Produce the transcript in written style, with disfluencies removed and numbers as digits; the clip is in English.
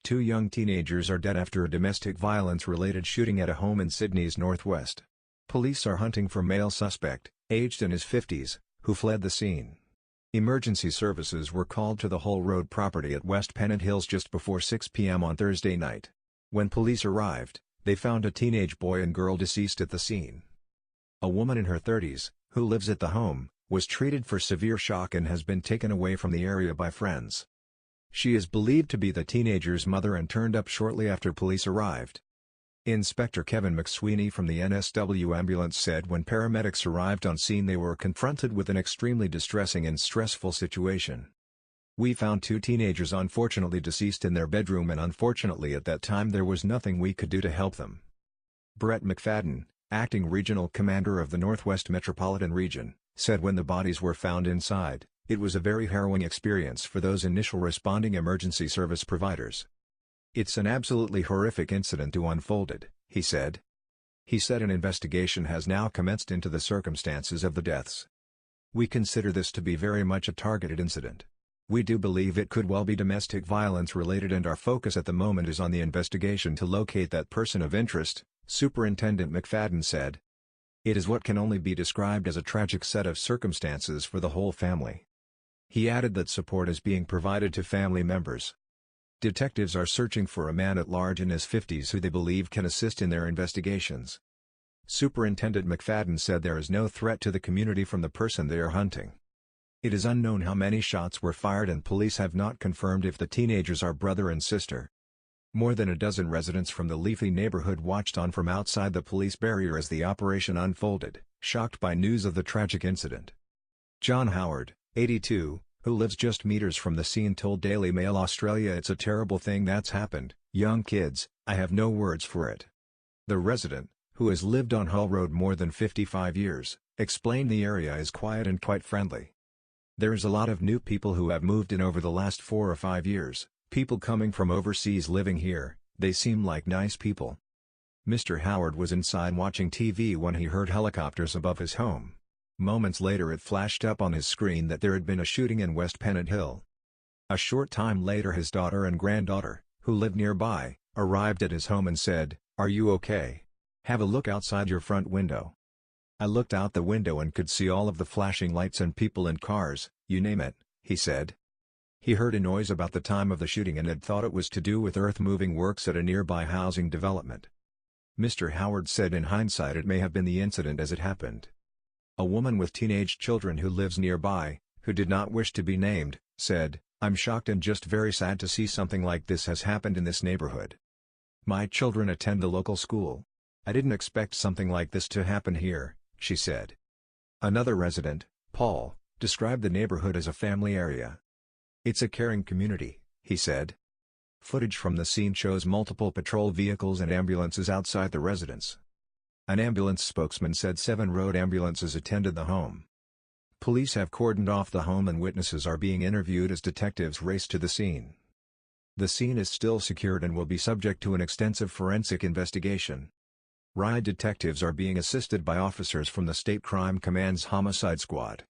two young teenagers are dead after a domestic violence-related shooting at a home in Sydney's northwest. Police are hunting for male suspect, aged in his 50s, who fled the scene. Emergency services were called to the Hull Road property at West Pennant Hills just before 6 p.m. on Thursday night. When police arrived, they found a teenage boy and girl deceased at the scene. A woman in her 30s, who lives at the home, was treated for severe shock and has been taken away from the area by friends. She is believed to be the teenager's mother and turned up shortly after police arrived. Inspector Kevin McSweeney from the NSW ambulance said when paramedics arrived on scene they were confronted with an extremely distressing and stressful situation. "We found two teenagers unfortunately deceased in their bedroom and unfortunately at that time there was nothing we could do to help them." Brett McFadden, acting regional commander of the Northwest Metropolitan Region, said when the bodies were found inside, "It was a very harrowing experience for those initial responding emergency service providers. It's an absolutely horrific incident to unfolded," he said. He said an investigation has now commenced into the circumstances of the deaths. "We consider this to be very much a targeted incident. We do believe it could well be domestic violence related and our focus at the moment is on the investigation to locate that person of interest," Superintendent McFadden said. "It is what can only be described as a tragic set of circumstances for the whole family." He added that support is being provided to family members. Detectives are searching for a man at large in his 50s who they believe can assist in their investigations. Superintendent McFadden said there is no threat to the community from the person they are hunting. It is unknown how many shots were fired and police have not confirmed if the teenagers are brother and sister. More than a dozen residents from the Leafy neighborhood watched on from outside the police barrier as the operation unfolded, shocked by news of the tragic incident. John Howard, 82, who lives just meters from the scene told Daily Mail Australia, "It's a terrible thing that's happened, young kids, I have no words for it." The resident, who has lived on Hull Road more than 55 years, explained the area is quiet and quite friendly. "There's a lot of new people who have moved in over the last 4 or 5 years, people coming from overseas living here, they seem like nice people." Mr. Howard was inside watching TV when he heard helicopters above his home. Moments later it flashed up on his screen that there had been a shooting in West Pennant Hill. A short time later his daughter and granddaughter, who lived nearby, arrived at his home and said, "Are you okay? Have a look outside your front window." "I looked out the window and could see all of the flashing lights and people and cars, you name it," he said. He heard a noise about the time of the shooting and had thought it was to do with earth-moving works at a nearby housing development. Mr. Howard said in hindsight it may have been the incident as it happened. A woman with teenage children who lives nearby, who did not wish to be named, said, "I'm shocked and just very sad to see something like this has happened in this neighborhood. My children attend the local school. I didn't expect something like this to happen here," she said. Another resident, Paul, described the neighborhood as a family area. "It's a caring community," he said. Footage from the scene shows multiple patrol vehicles and ambulances outside the residence. An ambulance spokesman said 7 road ambulances attended the home. Police have cordoned off the home and witnesses are being interviewed as detectives race to the scene. The scene is still secured and will be subject to an extensive forensic investigation. Riot detectives are being assisted by officers from the State Crime Command's Homicide Squad.